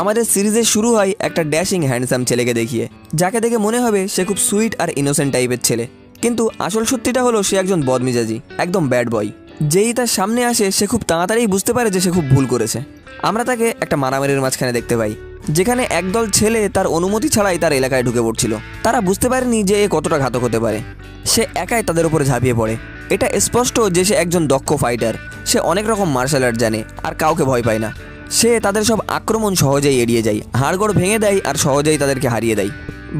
আমাদের সিরিজের শুরু হয় একটা ড্যাশিং হ্যান্ডসাম ছেলেকে দেখিয়ে, যাকে দেখে মনে হবে সে খুব সুইট আর ইনোসেন্ট টাইপের ছেলে, কিন্তু আসল সত্যিটা হলো সে একজন বদমেজাজি, একদম ব্যাড বয়। যেই তার সামনে আসে সে খুব তাড়াতাড়ি বুঝতে পারে যে সে খুব ভুল করেছে। আমরা তাকে একটা মারামারির মাঝখানে দেখতে পাই, যেখানে একদল ছেলে তার অনুমতি ছাড়াই তার এলাকায় ঢুকে পড়ছিল। তারা বুঝতে পারেনি যে এ কতটা ঘাতক হতে পারে। সে একাই তাদের উপরে ঝাঁপিয়ে পড়ে। এটা স্পষ্ট যে সে একজন দক্ষ ফাইটার। সে অনেক রকম মার্শাল আর্ট জানে আর কাউকে ভয় পায় না। সে তাদের সব আক্রমণ সহজেই এড়িয়ে যায়, হাড়গোড় ভেঙে দেয় আর সহজেই তাদেরকে হারিয়ে দেয়।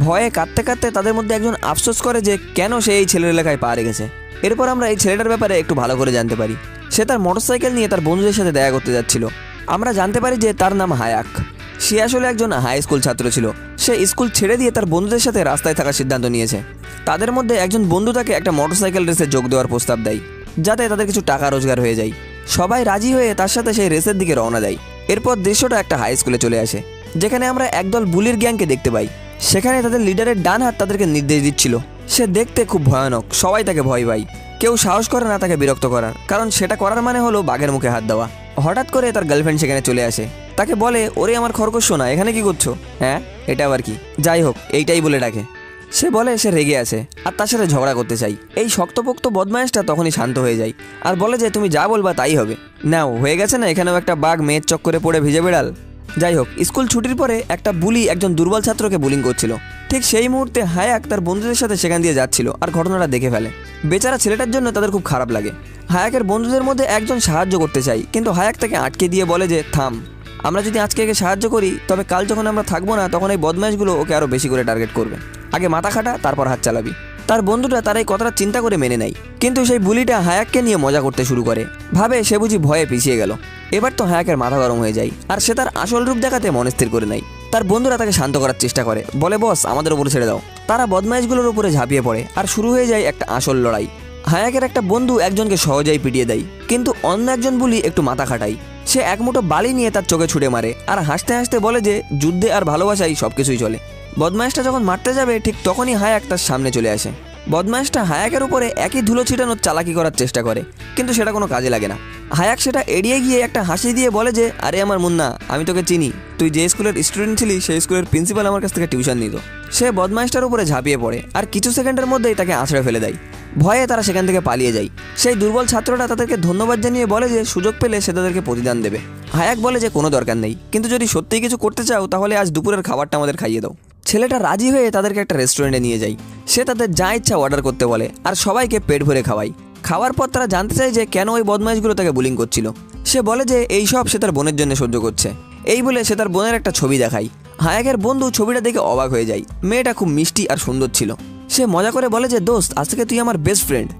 ভয়ে কাঁদতে কাঁদতে তাদের মধ্যে একজন আফসোস করে যে কেন সে এই ছেলের এলাকায় পা রেখেছে। এরপর আমরা এই ছেলেটার ব্যাপারে একটু ভালো করে জানতে পারি। সে তার মোটরসাইকেল নিয়ে তার বন্ধুদের সাথে দেখা করতে যাচ্ছিল। আমরা জানতে পারি যে তার নাম হায়াক। সে আসলে একজন হাই স্কুল ছাত্র ছিল। সে স্কুল ছেড়ে দিয়ে তার বন্ধুদের সাথে রাস্তায় থাকার সিদ্ধান্ত নিয়েছে। তাদের মধ্যে একজন বন্ধু তাকে একটা মোটরসাইকেল রেসে যোগ দেওয়ার প্রস্তাব দেয়, যাতে তাদের কিছু টাকা রোজগার হয়ে যায়। সবাই রাজি হয়ে তার সাথে সেই রেসের দিকে রওনা দেয়। এরপর দৃশ্যটা একটা হাই স্কুলে চলে আসে, যেখানে আমরা একদল বুলির গ্যাংকে দেখতে পাই। সেখানে তাদের লিডারের ডান হাত তাদেরকে নির্দেশ দিচ্ছিল। সে দেখতে খুব ভয়ানক, সবাই তাকে ভয় পায়। কেউ সাহস করে না তাকে বিরক্ত করার, কারণ সেটা করার মানে হলো বাঘের মুখে হাত দেওয়া। হঠাৎ করে তার গার্লফ্রেন্ড সেখানে চলে আসে। তাকে বলে, ওরে আমার খরগোশ সোনা, এখানে কি করছো? হ্যাঁ, এটা আবার কি? যাই হোক, এইটাই বলে ডাকে। সে বলে সে রেগে আছে আর তার সাথে ঝগড়া করতে চাই। এই শক্তপোক্ত বদমাইশটা তখনই শান্ত হয়ে যায় আর বলে যে তুমি যা বলবা তাই হবে। নাও, হয়ে গেছে না, এখানেও একটা বাঘ মেয়ের চক্করে পড়ে ভিজে বেড়াল। যাই হোক, স্কুল ছুটির পরে একটা বুলি একজন দুর্বল ছাত্রকে বুলিং করছিল। ঠিক সেই মুহূর্তে হায়াক তার বন্ধুদের সাথে সেখান দিয়ে যাচ্ছিল আর ঘটনাটা দেখে ফেলে। বেচারা ছেলেটার জন্য তাদের খুব খারাপ লাগে। হায়াকের বন্ধুদের মধ্যে একজন সাহায্য করতে চাই, কিন্তু হায়াক তাকে আটকে দিয়ে বলে যে থাম, আমরা যদি আজকে একে সাহায্য করি তবে কাল যখন আমরা থাকবো না তখন এই বদমাইশগুলো ওকে আরও বেশি করে টার্গেট করবে। আগে মাথা খাটা, তারপর হাত চালাবি। তার বন্ধুটা তার এই কথাটা চিন্তা করে মেনে নেয়, কিন্তু সেই বুলিটা হায়াককে নিয়ে মজা করতে শুরু করে। ভাবে সে বুঝি ভয়ে পিছিয়ে গেল। এবার তো হায়াকের মাথা গরম হয়ে যায় আর সে তার আসল রূপ দেখাতে মনস্থির করে নেয়। তার বন্ধুরা তাকে শান্ত করার চেষ্টা করে, বলে বস আমাদের উপরে ছেড়ে দাও। তারা বদমাইশগুলোর উপরে ঝাঁপিয়ে পড়ে আর শুরু হয়ে যায় একটা আসল লড়াই। হায়াকের একটা বন্ধু একজনকে সহজেই পিটিয়ে দেয়, কিন্তু অন্য একজন বুলি একটু মাথা খাটায়। সে এক মুঠো বালি নিয়ে তার চোখে ছুঁড়ে মারে আর হাসতে হাসতে বলে যে যুদ্ধে আর ভালোবাসায় সবকিছুই চলে। বদমাইশটা যখন মারতে যাবে ঠিক তখনই হায়াক তার সামনে চলে আসে। বদমাইশটা হায়াকের উপরে একই ধুলো ছিটানোর চালাকি করার চেষ্টা করে, কিন্তু সেটা কোনো কাজে লাগে না। হায়াক সেটা এড়িয়ে গিয়ে একটা হাসি দিয়ে বলে যে আরে আমার মুন্না, আমি তোকে চিনি, তুই যে স্কুলের স্টুডেন্ট ছিলি সেই স্কুলের প্রিন্সিপাল আমার কাছ থেকে টিউশন নিত। সে বদমাইশটার উপরে ঝাঁপিয়ে পড়ে আর কিছু সেকেন্ডের মধ্যেই তাকে আছড়ে ফেলে দেয়। ভয়ে তারা সেখান থেকে পালিয়ে যায়। সেই দুর্বল ছাত্রটা তাদেরকে ধন্যবাদ জানিয়ে বলে যে সুযোগ পেলে সে তাদেরকে প্রতিদান দেবে। হায়াক বলে যে কোনো দরকার নেই, কিন্তু যদি সত্যিই কিছু করতে চাও তাহলে আজ দুপুরের খাবারটা আমাদের খাইয়ে দাও। ছেলেটা রাজি হয়ে তাদেরকে একটা রেস্টুরেন্টে নিয়ে যায়। সে তাদের যা ইচ্ছা অর্ডার করতে বলে আর সবাইকে পেট ভরে খাওয়ায়। খাওয়ার পর তারা জানতে চায় যে কেন ওই বদমাইশগুলো তাকে বুলিং করছিল। সে বলে যে এই সব সে তার বোনের জন্য সহ্য করছে। এই বলে সে তার বোনের একটা ছবি দেখায়। হায়াকের বন্ধু ছবিটা দেখে অবাক হয়ে যায়। মেয়েটা খুব মিষ্টি আর সুন্দর ছিল। সে মজা করে বলে যে দোস্ত, আজ থেকে তুই আমার বেস্ট ফ্রেন্ড।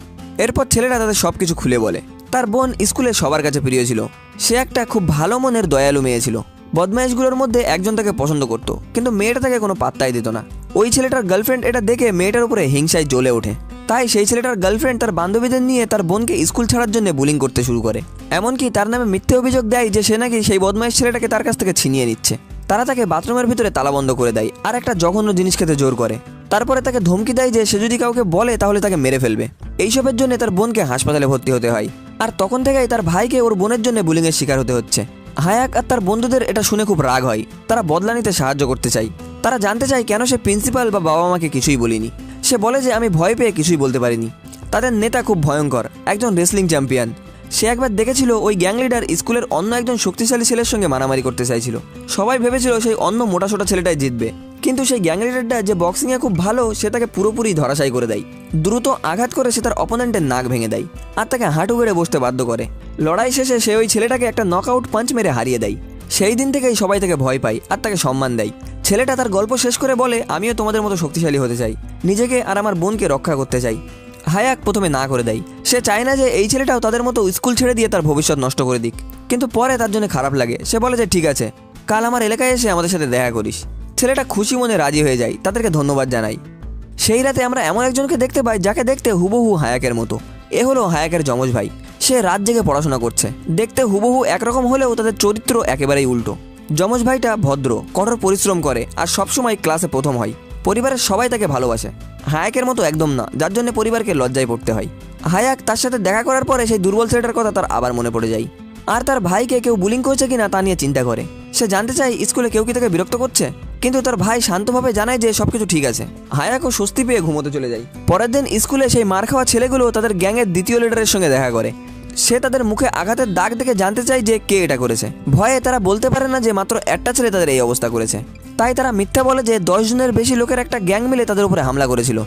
এরপর ছেলেটা তাদের সব কিছু খুলে বলে। তার বোন স্কুলে সবার কাছে প্রিয় ছিল। সে একটা খুব ভালো মনের দয়ালু মেয়ে ছিল। বদমাইশগুলোর মধ্যে একজন তাকে পছন্দ করত, কিন্তু মেয়েটা তাকে কোনো পাত্তাই দিত না। ওই ছেলেটার গার্লফ্রেন্ড এটা দেখে মেয়েটার উপরে হিংসায় জ্বলে ওঠে। তাই সেই ছেলেটার গার্লফ্রেন্ড তার বান্ধবীদের নিয়ে তার বোনকে স্কুল ছাড়ার জন্য বুলিং করতে শুরু করে। এমনকি তার নামে মিথ্যে অভিযোগ দেয় যে সে নাকি সেই বদমাইশ ছেলেটাকে তার কাছ থেকে ছিনিয়ে নিচ্ছে। তারা তাকে বাথরুমের ভিতরে তালাবন্ধ করে দেয় আর একটা জঘন্য জিনিস খেতে জোর করে। তারপরে তাকে ধমকি দেয় যে সে যদি কাউকে বলে তাহলে তাকে মেরে ফেলবে। এইসবের জন্য তার বোনকে হাসপাতালে ভর্তি হতে হয়। আর তখন থেকেই তার ভাইকে ওর বোনের জন্য বুলিংয়ের শিকার হতে হচ্ছে। হায়াক আর তার বন্ধুদের এটা শুনে খুব রাগ হয়। তারা বদলা নিতে সাহায্য করতে চায়। তারা জানতে চায় কেন সে প্রিন্সিপাল বা বাবা মাকে কিছুই বলিনি। সে বলে যে আমি ভয় পেয়ে কিছুই বলতে পারিনি। তাদের নেতা খুব ভয়ঙ্কর, একজন রেসলিং চ্যাম্পিয়ন। সে একবার দেখেছিল ওই গ্যাং লিডার স্কুলের অন্য একজন শক্তিশালী ছেলের সঙ্গে মারামারি করতে চাইছিল। সবাই ভেবেছিল সেই অন্য মোটাসোটা ছেলেটাই জিতবে, কিন্তু সেই গ্যাং লিডারটা যে বক্সিংয়ে খুব ভালো সে তাকে পুরোপুরি ধরাশায়ী করে দেয়। দ্রুত আঘাত করে সে তার অপোনেন্টের নাক ভেঙে দেয় আর তাকে হাঁটু গেড়ে বসতে বাধ্য করে। লড়াই শেষে সে ওই ছেলেটাকে একটা নকআউট পাঞ্চ মেরে হারিয়ে দেয়। সেই দিন থেকেই সবাই তাকে ভয় পায় আর তাকে সম্মান দেয়। ছেলেটা তার গল্প শেষ করে বলে আমিও তোমাদের মতো শক্তিশালী হতে চাই, নিজেকে আর আমার বোনকে রক্ষা করতে চাই। হায়াক প্রথমে না করে দেয়। সে চায় না যে এই ছেলেটাও তাদের মতো স্কুল ছেড়ে দিয়ে তার ভবিষ্যৎ নষ্ট করে দিক, কিন্তু পরে তার জন্য খারাপ লাগে। সে বলে যে ঠিক আছে, কাল আমার এলাকায় এসে আমাদের সাথে দেখা করিস। ছেলেটা খুশি মনে রাজি হয়ে যায়, তাদেরকে ধন্যবাদ জানাই। সেই রাতে আমরা এমন একজনকে দেখতে পাই যাকে দেখতে হুবহু হায়াকের মতো। এ হলো হায়াকের যমজ ভাই। সে রাত জেগে পড়াশোনা করছে। দেখতে হুবহু একরকম হলেও তাদের চরিত্র একেবারেই উল্টো। যমজ ভাইটা ভদ্র, কঠোর পরিশ্রম করে আর সবসময় ক্লাসে প্রথম হয়। পরিবারের সবাই তাকে ভালোবাসে। হায়াকের মতো একদম না, যার জন্য পরিবারকে লজ্জায় পড়তে হয়। হায়াক তার সাথে দেখা করার পরে সেই দুর্বল ছেলেটার কথা তার আবার মনে পড়ে যায় আর তার ভাইকে কেউ বুলিং করছে কিনা তা নিয়ে চিন্তা করে। সে জানতে চায় স্কুলে কেউ কি তাকে বিরক্ত করছে, কিন্তু তার ভাই শান্তভাবে জানায় যে সবকিছু ঠিক আছে। হায়াকও স্বস্তি পেয়ে ঘুমোতে চলে যায়। পরের দিন স্কুলে সেই মার খাওয়া ছেলেগুলো তাদের গ্যাংয়ের দ্বিতীয় লিডারের সঙ্গে দেখা করে। সে তাদের মুখে আঘাতের দাগ দেখে জানতে চায় যে কে এটা করেছে। ভয়ে তারা বলতে পারে না যে মাত্র একটা ছেলে তাদের এই অবস্থা করেছে। তাই তারা মিথ্যা বলে যে 10 জনের বেশি লোকের একটা গ্যাং মিলে তাদের উপরে হামলা করেছিল।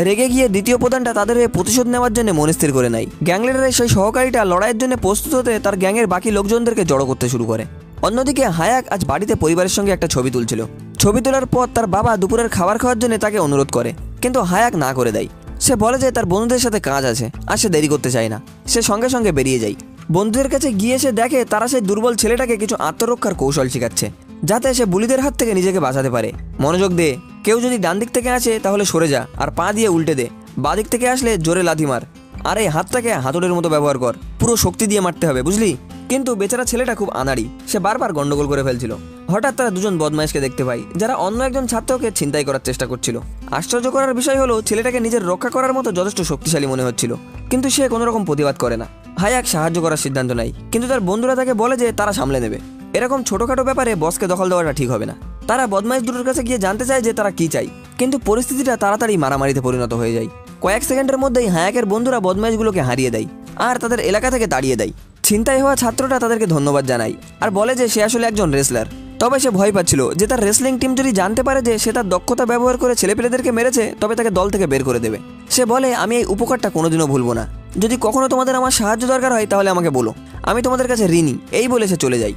রেগে গিয়ে দ্বিতীয় প্রধানটা তাদের প্রতিশোধ নেওয়ার জন্য মনস্থির করে নেয়। গ্যাং লিডারের সেই সহকারীটা লড়াইয়ের জন্য প্রস্তুত হতে তার গ্যাংয়ের বাকি লোকজনদেরকে জড়ো করতে শুরু করে। অন্যদিকে হায়াক আজ বাড়িতে পরিবারের সঙ্গে একটা ছবি তুলছিল। ছবি তোলার পর তার বাবা দুপুরের খাবার খাওয়ার জন্য তাকে অনুরোধ করে, কিন্তু হায়াক না করে দেয়। সে বলে যে তার বন্ধুদের সাথে কাজ আছে আর সে দেরি করতে চায় না। সে সঙ্গে সঙ্গে বেরিয়ে যায়। বন্ধুদের কাছে গিয়ে সে দেখে তারা সেই দুর্বল ছেলেটাকে কিছু আত্মরক্ষার কৌশল শেখাচ্ছে, যাতে সে বুলিদের হাত থেকে নিজেকে বাঁচাতে পারে। মনোযোগ দে, কেউ যদি ডান দিক থেকে আসে তাহলে সরে যা আর পা দিয়ে উল্টে দে, বাঁ দিক থেকে আসলে জোরে লাথি মার, আর এই হাতটাকে হাতুড়ের মতো ব্যবহার কর, পুরো শক্তি দিয়ে মারতে হবে, বুঝলি? কিন্তু বেচারা ছেলেটা খুব আনাড়ি, সে বারবার গন্ডগোল করে ফেলছিল। হঠাৎ তারা দুজন বদমাইশকে দেখতে পায়, যারা অন্য একজন ছাত্রকে ছিনতাই করার চেষ্টা করছিল। আশ্চর্য করার বিষয় হলো ছেলেটাকে নিজের রক্ষা করার মতো যথেষ্ট শক্তিশালী মনে হচ্ছিল, কিন্তু সে কোনো রকম প্রতিবাদ করে না। হায়াক সাহায্য করার সিদ্ধান্ত নেয়, কিন্তু তার বন্ধুরা তাকে বলে যে তারা সামলে নেবে। এরকম ছোটখাটো ব্যাপারে বসকে দখল দেওয়াটা ঠিক হবে না। তারা বদমাইশ দুটোর কাছে গিয়ে জানতে চায় যে তারা কি চায়, কিন্তু পরিস্থিতিটা তাড়াতাড়ি মারামারিতে পরিণত হয়ে যায়। কয়েক সেকেন্ডের মধ্যেই হায়াকের বন্ধুরা বদমাইশগুলোকে হারিয়ে দেয় আর তাদের এলাকা থেকে তাড়িয়ে দেয়। ছিনতাই হওয়া ছাত্রটা তাদেরকে ধন্যবাদ জানায় আর বলে যে সে আসলে একজন রেসলার। তবে সে ভয় পাচ্ছিল যে তার রেসলিং টিম যদি জানতে পারে যে সে তার দক্ষতা ব্যবহার করে ছেলেপেলেদেরকে মেরেছে, তবে তাকে দল থেকে বের করে দেবে। সে বলে, আমি এই উপকারটা কোনোদিনও ভুলবো না। যদি কখনো তোমাদের আমার সাহায্য দরকার হয় তাহলে আমাকে বলো, আমি তোমাদের কাছে ঋণী। এই বলে সে চলে যায়।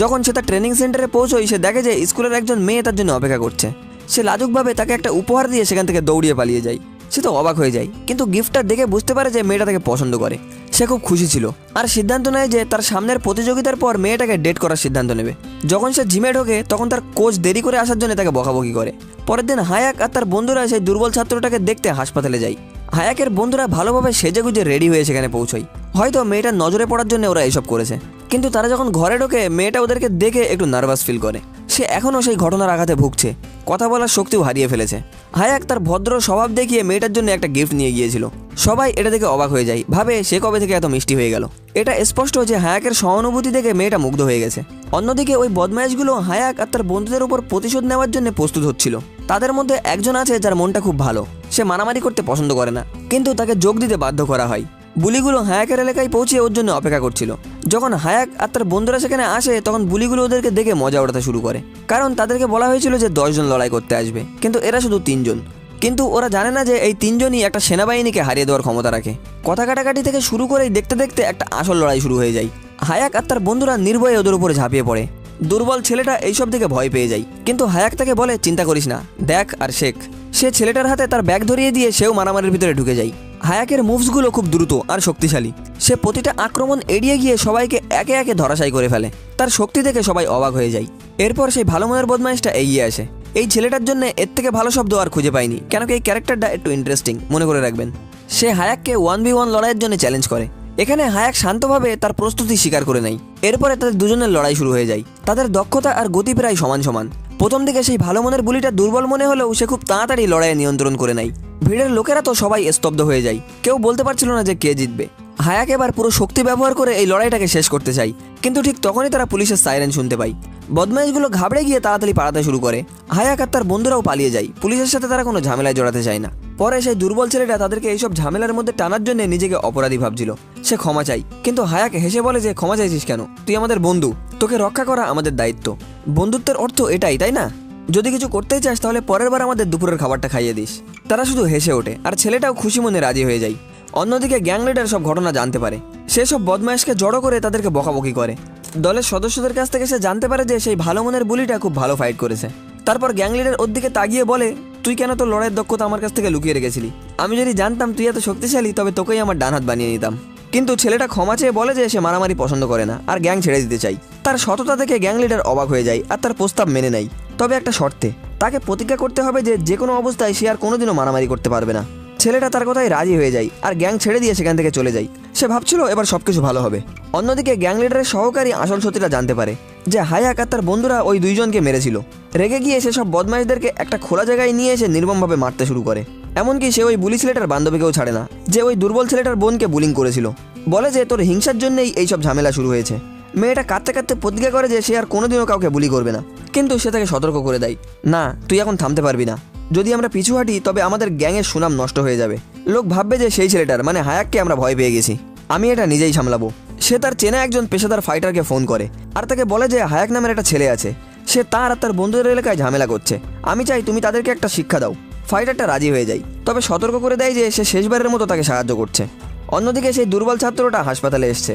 যখন সে তার ট্রেনিং সেন্টারে পৌঁছয়, সে দেখে যে স্কুলের একজন মেয়ে তার জন্য অপেক্ষা করছে। সে লাজুকভাবে তাকে একটা উপহার দিয়ে সেখান থেকে দৌড়িয়ে পালিয়ে যায়। সে তো অবাক হয়ে যায়, কিন্তু গিফটটা দেখে বুঝতে পারে যে মেয়েটা তাকে পছন্দ করে। সে খুব খুশি ছিল আর সিদ্ধান্ত নেয় যে তার সামনের প্রতিযোগিতার পর মেয়েটাকে ডেট করার সিদ্ধান্ত নেবে। যখন সে জিমে ঢোকে তখন তার কোচ দেরি করে আসার জন্য তাকে বকাবকি করে। পরের দিন হায়াক আর তার বন্ধুরা সেই দুর্বল ছাত্রটাকে দেখতে হাসপাতালে যায়। হায়াকের বন্ধুরা ভালোভাবে সেজেগুজে রেডি হয়ে সেখানে পৌঁছয়। হয়তো মেয়েটার নজরে পড়ার জন্য ওরা এসব করেছে, কিন্তু তারা যখন ঘরে ঢোকে মেয়েটা ওদেরকে দেখে একটু নার্ভাস ফিল করে। সে এখনও সেই ঘটনার আঘাতে ভুগছে, কথা বলার শক্তিও হারিয়ে ফেলেছে। হায়াক তার ভদ্র স্বভাব দেখিয়ে মেয়েটার জন্য একটা গিফট নিয়ে গিয়েছিল। সবাই এটা দেখে অবাক হয়ে যায়, ভাবে সে কবে থেকে এত মিষ্টি হয়ে গেল। এটা স্পষ্ট যে হায়াকের সহানুভূতি দেখে মেয়েটা মুগ্ধ হয়ে গেছে। অন্যদিকে ওই বদমাইশগুলো হায়াক আর তার বন্ধুদের উপর প্রতিশোধ নেওয়ার জন্য প্রস্তুত হচ্ছিল। তাদের মধ্যে একজন আছে যার মনটা খুব ভালো, সে মারামারি করতে পছন্দ করে না, কিন্তু তাকে যোগ দিতে বাধ্য করা হয়। বুলিগুলো হায়াকের এলাকায় পৌঁছে ওর জন্য অপেক্ষা করছিল। যখন হায়াক আর তার বন্ধুরা সেখানে আসে তখন বুলিগুলো ওদেরকে দেখে মজা ওঠাতে শুরু করে, কারণ তাদেরকে বলা হয়েছিল যে 10 জন লড়াই করতে আসবে, কিন্তু এরা শুধু 3 জন। কিন্তু ওরা জানে না যে এই 3 জনই একটা সেনাবাহিনীকে হারিয়ে দেওয়ার ক্ষমতা রাখে। কথা কাটাকাটি থেকে শুরু করেই দেখতে দেখতে একটা আসল লড়াই শুরু হয়ে যায়। হায়াক আর তার বন্ধুরা নির্ভয়ে ওদের উপরে ঝাঁপিয়ে পড়ে। দুর্বল ছেলেটা এইসব দেখে ভয় পেয়ে যায়, কিন্তু হায়াক তাকে বলে, চিন্তা করিস না, দেখ আর শেখ। সে ছেলেটার হাতে তার ব্যাগ ধরিয়ে দিয়ে সেও মারামারির ভিতরে ঢুকে যায়। হায়াকের মুভসগুলো খুব দ্রুত আর শক্তিশালী। সে প্রতিটা আক্রমণ এড়িয়ে গিয়ে সবাইকে একে একে ধরাশায়ী করে ফেলে। তার শক্তি দেখে সবাই অবাক হয়ে যায়। এরপর সেই ভালো মনের বদমাইশটা এগিয়ে আসে। এই ছেলেটার জন্য এর থেকে ভালো শব্দ আর খুঁজে পাইনি, কেন কি এই ক্যারেক্টারটা একটু ইন্টারেস্টিং, মনে করে রাখবেন। সে হায়াককে 1v1 লড়াইয়ের জন্য চ্যালেঞ্জ করে। এখানে হায়াক শান্তভাবে তার প্রস্তুতি স্বীকার করে নেয়। এরপরে তাদের দুজনের লড়াই শুরু হয়ে যায়। তাদের দক্ষতা আর গতি প্রায় সমান সমান। প্রথম দিকে সেই ভালো মনের বুলিটা দুর্বল মনে হলেও সে খুব তাড়াতাড়ি লড়াইয়ে নিয়ন্ত্রণ করে নেয়। ভিড়ের লোকেরা তো সবাই স্তব্ধ হয়ে যায়, কেউ বলতে পারছিল না যে কে জিতবে। হায়াক এবার পুরো শক্তি ব্যবহার করে এই লড়াইটাকে শেষ করতে চায়, কিন্তু ঠিক তখনই তারা পুলিশের সাইরেন শুনতে পায়। বদমাইশগুলো ঘাবড়ে গিয়ে তাড়াতাড়ি পালাতে শুরু করে। হায়াক আর তার বন্ধুরাও পালিয়ে যায়, পুলিশের সাথে তারা কোনো ঝামেলায় জড়াতে চায় না। পরে সেই দুর্বল ছেলেটা তাদেরকে এইসব ঝামেলার মধ্যে টানার জন্য নিজেকে অপরাধী ভাবছিল। সে ক্ষমা চাই, কিন্তু হায়াক হেসে বলে যে ক্ষমা চাইছিস কেন, তুই আমাদের বন্ধু, তোকে রক্ষা করা আমাদের দায়িত্ব। বন্ধুত্বের অর্থ এটাই, তাই না? যদি কিছু করতেই চাস তাহলে পরের বার আমাদের দুপুরের খাবারটা খাইয়ে দিস। তারা শুধু হেসে ওঠে আর ছেলেটাও খুশি মনে রাজি হয়ে যায়। অন্যদিকে গ্যাং লিডার সব ঘটনা জানতে পারে। সে সব বদমাইশকে জড়ো করে তাদেরকে বকাবকি করে। দলের সদস্যদের কাছ থেকে সে জানতে পারে যে সেই ভালো মনের বুলিটা খুব ভালো ফাইট করেছে। তারপর গ্যাং লিডার ওর দিকে তাকিয়ে বলে, তুই কেন তোর লড়াইয়ের দক্ষতা আমার কাছ থেকে লুকিয়ে রেখেছিলি? আমি যদি জানতাম তুই এত শক্তিশালী তবে তোকেই আমার ডান হাত বানিয়ে নিতাম। কিন্তু ছেলেটা ক্ষমা চেয়ে বলে যে সে মারামারি পছন্দ করে না আর গ্যাং ছেড়ে দিতে চাই। তার সততা দেখে গ্যাং লিডার অবাক হয়ে যায় আর তার প্রস্তাব মেনে নেয়, তবে একটা শর্তে। তাকে প্রতিজ্ঞা করতে হবে যে যে কোনো অবস্থায় সে আর কোনোদিনও মারামারি করতে পারবে না। ছেলেটা তার কথায় রাজি হয়ে যায় আর গ্যাং ছেড়ে দিয়ে সেখান থেকে চলে যায়। সে ভাবছিল এবার সবকিছু ভালো হবে। অন্যদিকে গ্যাং লিডারের সহকারী আসল সত্যিটা জানতে পারে যে হায়াক আর তার বন্ধুরা ওই 2 জনকে মেরেছিল। রেগে গিয়ে সে সব বদমাইশদেরকে একটা খোলা জায়গায় নিয়ে এসে নির্মমভাবে মারতে শুরু করে। এমনকি সে ওই বুলি ছেলেটার বান্ধবীকেও ছাড়ে না, যে ওই দুর্বল ছেলেটার বোনকে বুলিং করেছিল। বলে যে তোর হিংসার জন্যই এইসব ঝামেলা শুরু হয়েছে। মেয়েটা কাঁদতে কাঁদতে প্রতিজ্ঞা করে যে সে আর কোনোদিনও কাউকে বুলি করবে না, কিন্তু সে তাকে সতর্ক করে দেয়, না তুই এখন থামতে পারবি না, যদি আমরা পিছু হাঁটি তবে আমাদের গ্যাংয়ের সুনাম নষ্ট হয়ে যাবে, লোক ভাববে যে সেই ছেলেটার মানে হায়াককে আমরা ভয় পেয়ে গেছি, আমি এটা নিজেই সামলাবো। সে তার চেনা একজন পেশাদার ফাইটারকে ফোন করে আর তাকে বলে যে হায়াক নামের একটা ছেলে আছে, সে তার আর তার বন্ধুদের এলাকায় ঝামেলা করছে, আমি চাই তুমি তাদেরকে একটা শিক্ষা দাও। ফাইটারটা রাজি হয়ে যায়, তবে সতর্ক করে দেয় যে সে শেষবারের মতো তাকে সাহায্য করছে। অন্যদিকে সেই দুর্বল ছাত্রটা হাসপাতালে এসছে,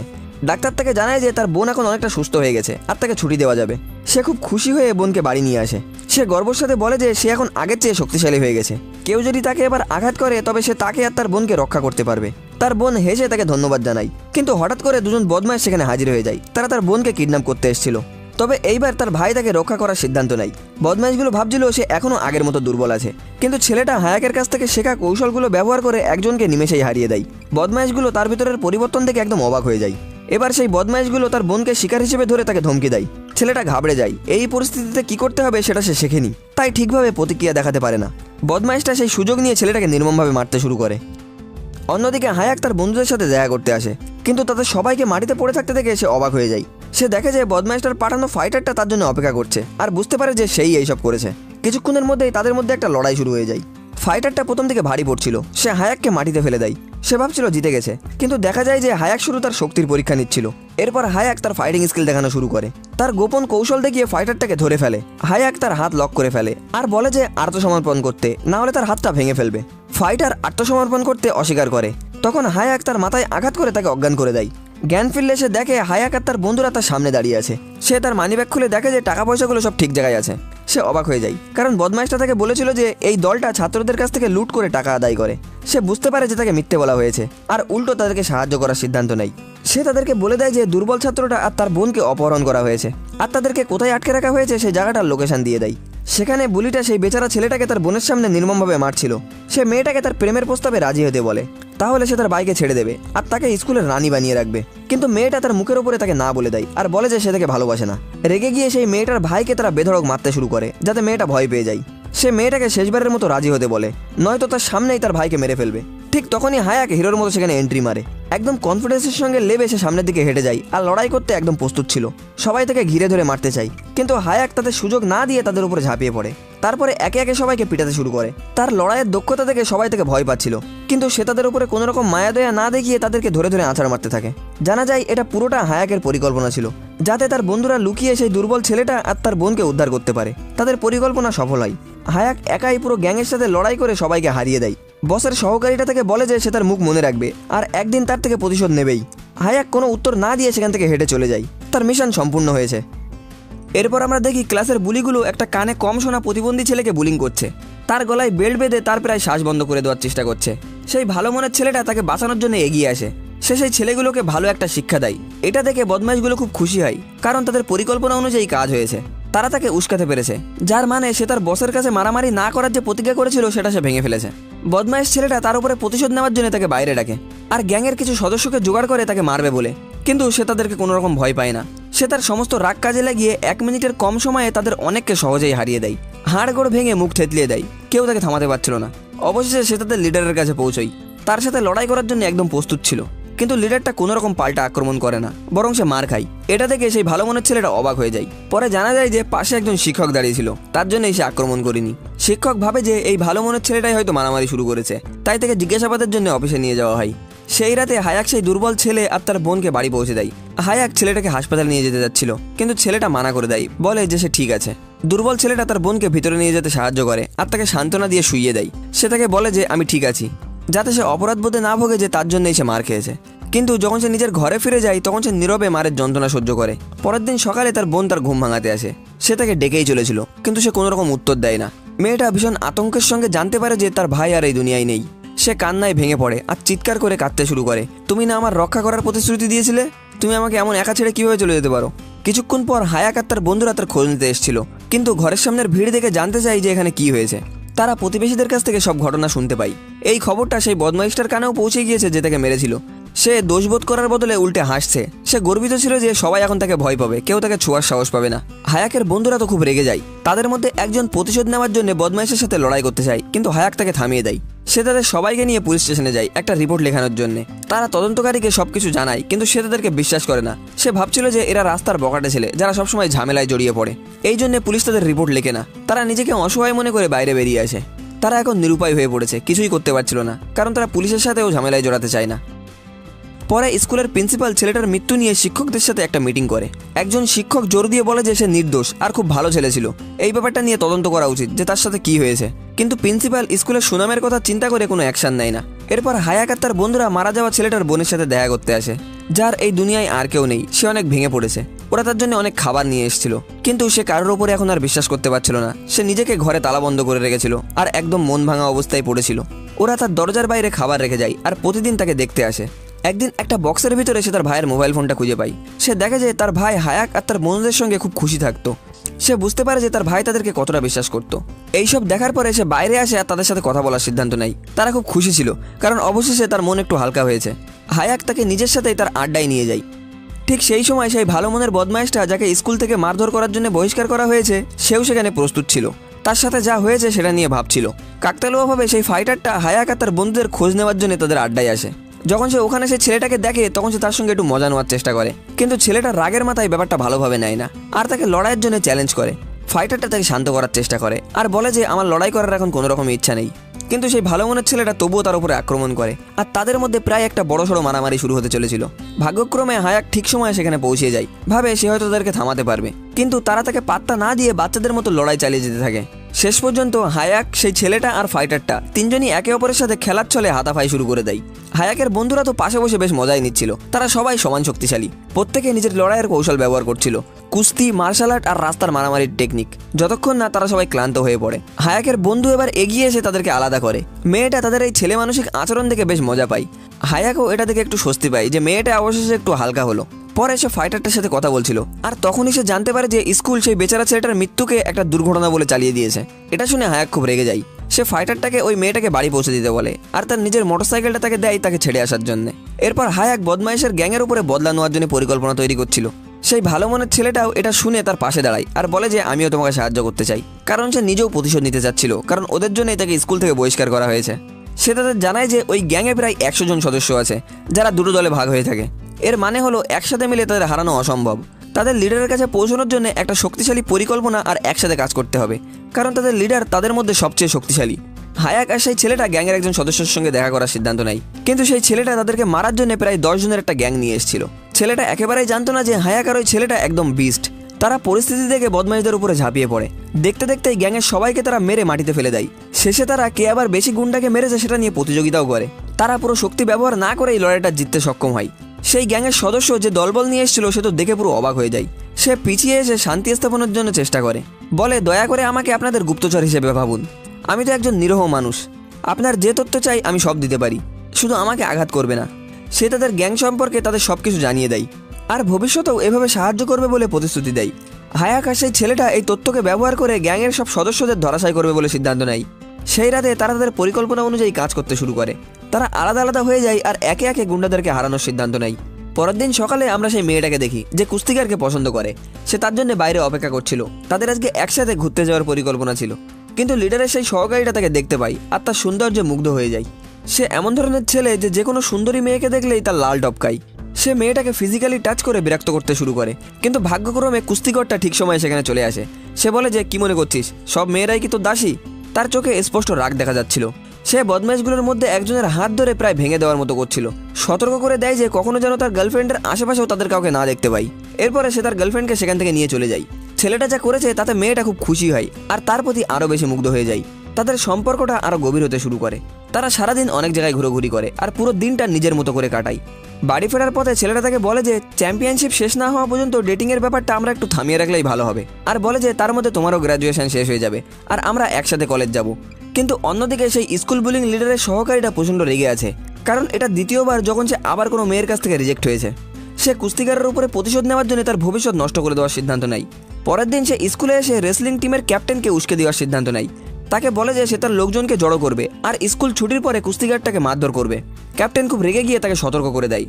ডাক্তার তাকে জানায় যে তার বোন এখন অনেকটা সুস্থ হয়ে গেছে আর তাকে ছুটি দেওয়া যাবে। সে খুব খুশি হয়ে বোনকে বাড়ি নিয়ে আসে। সে গর্বের সাথে বলে যে সে এখন আগের চেয়ে শক্তিশালী হয়ে গেছে, কেউ যদি তাকে এবার আঘাত করে তবে সে তাকে আর তার বোনকে রক্ষা করতে পারবে। তার বোন হেসে তাকে ধন্যবাদ জানায়, কিন্তু হঠাৎ করে দুজন বদমাশ সেখানে হাজির হয়ে যায়, তারা তার বোনকে কিডন্যাপ করতে এসেছিল। তবে এইবার তার ভাই তাকে রক্ষা করার সিদ্ধান্ত নেয়। বদমাইশগুলো ভাবছিল সে এখনও আগের মতো দুর্বল আছে, কিন্তু ছেলেটা হায়াকের কাছ থেকে শেখা কৌশলগুলো ব্যবহার করে একজনকে নিমেষেই হারিয়ে দেয়। বদমাইশগুলো তার ভিতরের পরিবর্তন দেখে একদম অবাক হয়ে যায়। এবার সেই বদমাইশগুলো তার বোনকে শিকার হিসেবে ধরে তাকে ধমকি দেয়। ছেলেটা ঘাবড়ে যায়, এই পরিস্থিতিতে কি করতে হবে সেটা সে শেখেনি, তাই ঠিকভাবে প্রতিক্রিয়া দেখাতে পারে না। বদমাইশটা সেই সুযোগ নিয়ে ছেলেটাকে নির্মমভাবে মারতে শুরু করে। অন্যদিকে হায়াক তার বন্ধুদের সাথে দেখা করতে আসে, কিন্তু তাদের সবাইকে মাটিতে পড়ে থাকতে দেখে সে অবাক হয়ে যায়। সে দেখে যে বদমাইশটার পাঠানো ফাইটারটা তার জন্য অপেক্ষা করছে আর বুঝতে পারে যে সেই এইসব করেছে। কিছুক্ষণের মধ্যেই তাদের মধ্যে একটা লড়াই শুরু হয়ে যায়। ফাইটারটা প্রথম দিকে ভারী পড়ছিল, সে হায়াককে মাটিতে ফেলে দেয়। সে ভাবছিল জিতে গেছে, কিন্তু দেখা যায় যে হায়াক শুরু তার শক্তির পরীক্ষা নিচ্ছিল। এরপর হায়াক তার ফাইটিং স্কিল দেখানো শুরু করে, তার গোপন কৌশল দেখিয়ে ফাইটারটাকে ধরে ফেলে। হায়াক তার হাত লক করে ফেলে আর বলে যে আত্মসমর্পণ করতে, না হলে তার হাতটা ভেঙে ফেলবে। ফাইটার আত্মসমর্পণ করতে অস্বীকার করে, তখন হায়াক তার মাথায় আঘাত করে তাকে অজ্ঞান করে দেয়। জ্ঞান ফিরলে সে দেখে হায়াক আর তার বন্ধুরা তার সামনে দাঁড়িয়ে আছে। সে তার মানিব্যাগ খুলে দেখে যে টাকা পয়সাগুলো সব ঠিক জায়গায় আছে। সে অবাক হয়ে যায়, কারণ বদমাইশটা তাকে বলেছিল যে এই দলটা ছাত্রদের কাছ থেকে লুট করে টাকা আদায় করে। সে বুঝতে পারে যে তাকে মিথ্যে বলা হয়েছে আর উল্টো তাদেরকে সাহায্য করার সিদ্ধান্ত নেয়। সে তাদেরকে বলে দেয় যে দুর্বল ছাত্রটা আর তার বোনকে অপহরণ করা হয়েছে আর তাদেরকে কোথায় আটকে রাখা হয়েছে সেই জায়গাটার লোকেশন দিয়ে দেয়। সেখানে বুলিটা সেই বেচারা ছেলেটাকে তার বোনের সামনে নির্মমভাবে মারছিল। সে মেয়েটাকে তার প্রেমের প্রস্তাবে রাজি হতে বলে, তাহলে সে তার ভাইকে ছেড়ে দেবে আর তাকে স্কুলের রানী বানিয়ে রাখবে। কিন্তু মেয়েটা তার মুখের উপরে তাকে না বলে দেয় আর বলে যে সে তাকে ভালোবাসে না। রেগে গিয়ে সেই মেয়েটার ভাইকে তারা বেধড়ক মারতে শুরু করে, যাতে মেয়েটা ভয় পেয়ে যায়। সে মেয়েটাকে শেষবারের মতো রাজি হতে বলে, নয়তো তার সামনেই তার ভাইকে মেরে ফেলবে। ঠিক তখনই হায়াক হিরোর মতো সেখানে এন্ট্রি মারে। একদম কনফিডেন্সের সঙ্গে লেবে সে সামনের দিকে হেঁটে যায় আর লড়াই করতে একদম প্রস্তুত ছিল। সবাই তাকে ঘিরে ধরে মারতে চায়, কিন্তু হায়াক তাদের সুযোগ না দিয়ে তাদের উপরে ঝাঁপিয়ে পড়ে। তারপরে একে একে সবাইকে পিটাতে শুরু করে। তার লড়াইয়ের দক্ষতা দেখে সবাই তাকে ভয় পাচ্ছিল, কিন্তু সে তাদের উপরে কোনো রকম মায়াদয়া না দেখিয়ে তাদেরকে ধরে ধরে আছাড় মারতে থাকে। জানা যায় এটা পুরোটা হায়াকের পরিকল্পনা ছিল, যাতে তার বন্ধুরা লুকিয়ে সেই দুর্বল ছেলেটা আর তার বোনকে উদ্ধার করতে পারে। তাদের পরিকল্পনা সফল হয়। হায়াক একাই পুরো গ্যাংয়ের সাথে লড়াই করে সবাইকে হারিয়ে দেয়। বসের সহকারীটা থেকে বলে যে সে তার মুখ মনে রাখবে আর একদিন তার থেকে প্রতিশোধ নেবেই। হায়াক কোনো উত্তর না দিয়ে সেখান থেকে হেঁটে চলে যায়। তার মিশন সম্পূর্ণ হয়েছে। এরপর আমরা দেখি ক্লাসের বুলিগুলো একটা কানে কম শোনা প্রতিবন্ধী ছেলেকে বুলিং করছে। তার গলায় বেল্ট বেঁধে তার প্রায় শ্বাস বন্ধ করে দেওয়ার চেষ্টা করছে। সেই ভালো মনের ছেলেটা তাকে বাঁচানোর জন্য এগিয়ে আসে। সে সেই ছেলেগুলোকে ভালো একটা শিক্ষা দেয়। এটা দেখে বদমাইশগুলো খুব খুশি হয়, কারণ তাদের পরিকল্পনা অনুযায়ী কাজ হয়েছে। তারা তাকে উস্কাতে পেরেছে, যার মানে সে তার বসের কাছে মারামারি না করার যে প্রতিজ্ঞা করেছিল সেটা সে ভেঙে ফেলেছে। বদমাইশ ছেলেটা তার উপরে প্রতিশোধ নেওয়ার জন্য তাকে বাইরে ডাকে আর গ্যাংয়ের কিছু সদস্যকে জোগাড় করে তাকে মারবে বলে, কিন্তু সে তাদেরকে কোনো রকম ভয় পায় না। সে তার সমস্ত রাগ কাজে লাগিয়ে 1 মিনিটের কম সময়ে তাদের অনেককে সহজেই হারিয়ে দেয়। হাড়গোড় ভেঙে মুখ থেতলিয়ে দেয়, কেউ তাকে থামাতে পারছিল না। অবশেষে সে তাদের লিডারের কাছে পৌঁছয়। তার সাথে লড়াই করার জন্য একদম প্রস্তুত ছিল, কিন্তু লিডারটা কোনো রকম পাল্টা আক্রমণ করে না, বরং সে মার খায়। এটা দেখে সেই ভালো মনের ছেলেটা অবাক হয়ে যায়। পরে জানা যায় যে পাশে একজন শিক্ষক দাঁড়িয়ে ছিল, তার জন্যই সে আক্রমণ করেনি। শিক্ষক ভাবে যে এই ভালো মনের ছেলেটাই হয়তো মারামারি শুরু করেছে, তাই তাকে জিজ্ঞাসাবাদের জন্য অফিসে নিয়ে যাওয়া হয়। সেই রাতে হায়াক সেই দুর্বল ছেলে আর তার বোনকে বাড়ি পৌঁছে দেয়। হায়াক ছেলেটাকে হাসপাতালে নিয়ে যেতে যাচ্ছিল, কিন্তু ছেলেটা মানা করে দেয়, বলে যে সে ঠিক আছে। দুর্বল ছেলেটা তার বোনকে ভিতরে নিয়ে যেতে সাহায্য করে আর তাকে সান্ত্বনা দিয়ে শুইয়ে দেয়। সে তাকে বলে যে আমি ঠিক আছি, যাতে সে অপরাধবোধে না ভোগে যে তার জন্যই সে মার খেয়েছে। কিন্তু যখন সে নিজের ঘরে ফিরে যায় তখন সে নীরবে মারের যন্ত্রণা সহ্য করে। পরের দিন সকালে তার বোন তার ঘুম ভাঙাতে আসে। সে তাকে ডেকেই চলেছিল, কিন্তু সে কোনো রকম উত্তর দেয় না। মেয়েটা ভীষণ আতঙ্কের সঙ্গে জানতে পারে যে তার ভাই আর এই দুনিয়ায় নেই। সে কান্নায় ভেঙে পড়ে আর চিৎকার করে কাঁদতে শুরু করে, তুমি না আমার রক্ষা করার প্রতিশ্রুতি দিয়েছিলে, তুমি আমাকে এমন একা ছেড়ে কীভাবে চলে যেতে পারো? কিছুক্ষণ পর হায়াক আর তার বন্ধুরা তার খোঁজ নিতে এসেছিল, কিন্তু ঘরের সামনের ভিড় দেখে জানতে চাই যে এখানে কি হয়েছে। তারা প্রতিবেশীদের কাছ থেকে সব ঘটনা শুনতে পায়। এই খবরটা সেই বদমাইশটার কানেও পৌঁছে গিয়েছে যে তাকে মেরেছিল। সে দোষবোধ করার বদলে উল্টে হাসছে। সে গর্বিত ছিল যে সবাই এখন তাকে ভয় পাবে, কেউ তাকে ছোঁয়ার সাহস পাবে না। হায়াকের বন্ধুরা তো খুব রেগে যায়। তাদের মধ্যে একজন প্রতিশোধ নেওয়ার জন্য বদমাইশের সাথে লড়াই করতে চায়, কিন্তু হায়াক তাকে থামিয়ে দেয়। সে তাদের সবাইকে নিয়ে পুলিশ স্টেশনে যায় একটা রিপোর্ট লেখানোর জন্য। তারা তদন্তকারীকে সবকিছু জানায়, কিন্তু সে তাদেরকে বিশ্বাস করে না। সে ভাবছিল যে এরা রাস্তার বকাটে ছেলে যারা সবসময় ঝামেলায় জড়িয়ে পড়ে, এই জন্য পুলিশ তাদের রিপোর্ট লেখে না। তারা নিজেকে অসহায় মনে করে বাইরে বেরিয়ে আসে। তারা এখন নিরুপায় হয়ে পড়েছে, কিছুই করতে পারছিল না, কারণ তারা পুলিশের সাথেও ঝামেলায় জড়াতে চায় না। পরে স্কুলের প্রিন্সিপাল ছেলেটার মৃত্যু নিয়ে শিক্ষকদের সাথে একটা মিটিং করে। একজন শিক্ষক জোর দিয়ে বলে যে সে নির্দোষ আর খুব ভালো ছেলে ছিল, এই ব্যাপারটা নিয়ে তদন্ত করা উচিত যে তার সাথে কি হয়েছে। কিন্তু প্রিন্সিপাল স্কুলের সুনামের কথা চিন্তা করে কোনো অ্যাকশন নেয় না। এরপর হায়াক আর তার বন্ধুরা মারা যাওয়া ছেলেটার বোনের সাথে দেখা করতে আসে, যার এই দুনিয়ায় আর কেউ নেই। সে অনেক ভেঙে পড়েছে। ওরা তার জন্য অনেক খাবার নিয়ে এসেছিল, কিন্তু সে কারোর ওপরে এখন আর বিশ্বাস করতে পারছিল না। সে নিজেকে ঘরে তালাবন্ধ করে রেখেছিল আর একদম মন ভাঙা অবস্থায় পড়েছিল। ওরা তার দরজার বাইরে খাবার রেখে যায় আর প্রতিদিন তাকে দেখতে আসে। একদিন একটা বক্সের ভিতরে সে তার ভাইয়ের মোবাইল ফোনটা খুঁজে পায়। সে দেখে যে তার ভাই হায়াক আর তার বন্ধুদের সঙ্গে খুব খুশি থাকতো। সে বুঝতে পারে যে তার ভাই তাদেরকে কতটা বিশ্বাস করতো। এইসব দেখার পরে সে বাইরে আসে আর তাদের সাথে কথা বলার সিদ্ধান্ত নেয়। তারা খুব খুশি ছিল, কারণ অবশেষে তার মন একটু হালকা হয়েছে। হায়াক তাকে নিজের সাথেই তার আড্ডায় নিয়ে যায়। ঠিক সেই সময় সেই ভালো মনের বদমাইশটা, যাকে স্কুল থেকে মারধর করার জন্য বহিষ্কার করা হয়েছে, সেও সেখানে প্রস্তুত ছিল। তার সাথে যা হয়েছে সেটা নিয়ে ভাবছিল। কাকতালুয়াভাবে সেই ফাইটারটা হায়াক আর তার বন্ধুদের খোঁজ নেওয়ার জন্য তাদের আড্ডায় আসে। যখন সে ওখানে সেই ছেলেটাকে দেখে, তখন সে তার সঙ্গে একটু মজা নেওয়ার চেষ্টা করে, কিন্তু ছেলেটা রাগের মাথায় ব্যাপারটা ভালোভাবে নেয় না আর তাকে লড়াইয়ের জন্য চ্যালেঞ্জ করে। ফাইটারটা তাকে শান্ত করার চেষ্টা করে আর বলে যে আমার লড়াই করার এখন কোনো রকম ইচ্ছা নেই। কিন্তু সেই ভালো মনের ছেলেটা তবুও তার উপরে আক্রমণ করে আর তাদের মধ্যে প্রায় একটা বড়সড় মারামারি শুরু হতে চলেছিল। ভাগ্যক্রমে হায়াক ঠিক সময়ে সেখানে পৌঁছে যায়, ভাবে সে হয়তো তাদেরকে থামাতে পারবে, কিন্তু তারা তাকে পাত্তা না দিয়ে বাচ্চাদের মতো লড়াই চালিয়ে যেতে থাকে। শেষ পর্যন্ত হায়াক, সেই ছেলেটা আর ফাইটারটা তিনজনই একে অপরের সাথে খেলার ছলে হাতাফাই শুরু করে দেয়। হায়াকের বন্ধুরা তো পাশে বসে বেশ মজাই নিচ্ছিল। তারা সবাই সমান শক্তিশালী, প্রত্যেকে নিজের লড়াইয়ের কৌশল ব্যবহার করছিল, কুস্তি, মার্শাল আর্ট আর রাস্তার মারামারির টেকনিক, যতক্ষণ না তারা সবাই ক্লান্ত হয়ে পড়ে। হায়াকের বন্ধু এবার এগিয়ে এসে তাদেরকে আলাদা করে। মেয়েটা তাদের এই ছেলে মানসিক আচরণ দেখে বেশ মজা পায়। হায়াকও এটা দেখে একটু স্বস্তি পায় যে মেয়েটা অবশেষে একটু হালকা হলো। পরে সে ফাইটারটার সাথে কথা বলছিল আর তখনই সে জানতে পারে যে স্কুল সেই বেচারা ছেলেটার মৃত্যুকে একটা দুর্ঘটনা বলে চালিয়ে দিয়েছে। এটা শুনে হায়াক খুব রেগে যায়। সে ফাইটারটাকে ওই মেয়েটাকে বাড়ি পৌঁছে দিতে বলে আর তার নিজের মোটরসাইকেলটা তাকে দেয় তাকে ছেড়ে আসার জন্য। এরপর হায়াক বদমাইশের গ্যাংয়ের উপরে বদলা নেওয়ার জন্য পরিকল্পনা তৈরি করছিল। সেই ভালো মনের ছেলেটাও এটা শুনে তার পাশে দাঁড়ায় আর বলে যে আমিও তোমাকে সাহায্য করতে চাই, কারণ সে নিজেও প্রতিশোধ নিতে চাচ্ছিল, কারণ ওদের জন্যই তাকে স্কুল থেকে বহিষ্কার করা হয়েছে। সে তাদের জানায় যে ওই গ্যাংয়ে প্রায় 100 জন সদস্য আছে, যারা দুটো দলে ভাগ হয়ে থাকে। এর মানে হলো একসাথে মিলে তাদের হারানো অসম্ভব। তাদের লিডারের কাছে পৌঁছানোর জন্য একটা শক্তিশালী পরিকল্পনা আর একসাথে কাজ করতে হবে, কারণ তাদের লিডার তাদের মধ্যে সবচেয়ে শক্তিশালী। হায়াক আর সেই ছেলেটা গ্যাংয়ের একজন সদস্যের সঙ্গে দেখা করার সিদ্ধান্ত নেয়, কিন্তু সেই ছেলেটা তাদেরকে মারার জন্য প্রায় 10 জনের একটা গ্যাং নিয়ে এসেছিল। ছেলেটা একেবারেই জানতো না যে হায়াক আর ওই ছেলেটা একদম বিস্ট। তারা পরিস্থিতি দেখে বদমাইশদের উপরে ঝাঁপিয়ে পড়ে। দেখতে দেখতেই গ্যাংয়ের সবাইকে তারা মেরে মাটিতে ফেলে দেয়। শেষে তারা কে আবার বেশি গুন্ডাকে মেরেছে সেটা নিয়ে প্রতিযোগিতাও করে। তারা পুরো শক্তি ব্যবহার না করেই লড়াইটা জিততে সক্ষম হয়। সেই গ্যাংয়ের সদস্য যে দলবল নিয়ে এসেছিল সে তো দেখে পুরো অবাক হয়ে যায়। সে পিছিয়ে এসে শান্তি স্থাপনের জন্য চেষ্টা করে, বলে দয়া করে আমাকে আপনাদের গুপ্তচর হিসেবে ভাবুন। আমি তো একজন নিরীহ মানুষ, আপনার যে তথ্য চাই আমি সব দিতে পারি, শুধু আমাকে আঘাত করবে না। সে তাদের গ্যাং সম্পর্কে তাদের সব কিছু জানিয়ে দেয় আর ভবিষ্যতেও এভাবে সাহায্য করবে বলে প্রতিশ্রুতি দেয়। হায়াক আর সেই ছেলেটা এই তথ্যকে ব্যবহার করে গ্যাংয়ের সব সদস্যদের ধরাশায়ী করবে বলে সিদ্ধান্ত নেয়। সেই রাতে তারা তাদের পরিকল্পনা অনুযায়ী কাজ করতে শুরু করে। তারা আলাদা আলাদা হয়ে যায় আর একে একে গুন্ডাদেরকে হারানোর সিদ্ধান্ত নেয়। পরের দিন সকালে আমরা সেই মেয়েটাকে দেখি যে কুস্তিকারকে পছন্দ করে। সে তার জন্য বাইরে অপেক্ষা করছিল। তাদের আজকে একসাথে ঘুরতে যাওয়ার পরিকল্পনা ছিল, কিন্তু লিডারের সেই সহকারীটা তাকে দেখতে পায় আর তার সৌন্দর্যে মুগ্ধ হয়ে যায়। সে এমন ধরনের ছেলে যে কোনো সুন্দরী মেয়েকে দেখলেই তার লাল টপকায়। সে মেয়েটাকে ফিজিক্যালি টাচ করে বিরক্ত করতে শুরু করে, কিন্তু ভাগ্যক্রমে কুস্তিগরটা ঠিক সময়ে সেখানে চলে আসে। সে বলে যে কি মনে করছিস, সব মেয়েরাই কি তোর দাসী? তার চোখে স্পষ্ট রাগ দেখা যাচ্ছিল। সে বদমাইশগুলোর মধ্যে একজনের হাত ধরে প্রায় ভেঙে দেওয়ার মতো করছিল। সতর্ক করে দেয় যে কখনো যেন তার গার্লফ্রেন্ডের আশেপাশেও তাদের কাউকে না দেখতে পাই। এরপরে সে তার গার্লফ্রেন্ডকে সেখান থেকে নিয়ে চলে যায়। ছেলেটা যা করেছে তাতে মেয়েটা খুব খুশি হয় আর তার প্রতি আরও বেশি মুগ্ধ হয়ে যায়। তাদের সম্পর্কটা আরও গভীর হতে শুরু করে। তারা সারাদিন অনেক জায়গায় ঘোরাঘুরি করে আর পুরো দিনটা নিজের মতো করে কাটায়। বাড়ি ফেরার পথে ছেলেটা তাকে বলে যে চ্যাম্পিয়নশিপ শেষ না হওয়া পর্যন্ত ডেটিংয়ের ব্যাপারটা আমরা একটু থামিয়ে রাখলেই ভালো হবে, আর বলে যে তার মধ্যে তোমারও গ্র্যাজুয়েশন শেষ হয়ে যাবে আর আমরা একসাথে কলেজ যাব। কিন্তু অন্যদিকে সেই স্কুল বুলিং লিডারের সহকারীটা প্রচণ্ড রেগে আছে, কারণ এটা দ্বিতীয়বার যখন সে আবার কোনো মেয়ের কাছ থেকে রিজেক্ট হয়েছে। সে কুস্তিকারের উপরে প্রতিশোধ নেওয়ার জন্য তার ভবিষ্যৎ নষ্ট করে দেওয়ার সিদ্ধান্ত নেয়। পরের দিন সে স্কুলে এসে রেসলিং টিমের ক্যাপ্টেনকে উস্কে দেওয়ার সিদ্ধান্ত নেয়। তাকে বলে যে সে তার লোকজনকে জড়ো করবে আর স্কুল ছুটির পরে কুস্তিগারটাকে মারধর করবে। ক্যাপ্টেন খুব রেগে গিয়ে তাকে সতর্ক করে দেয়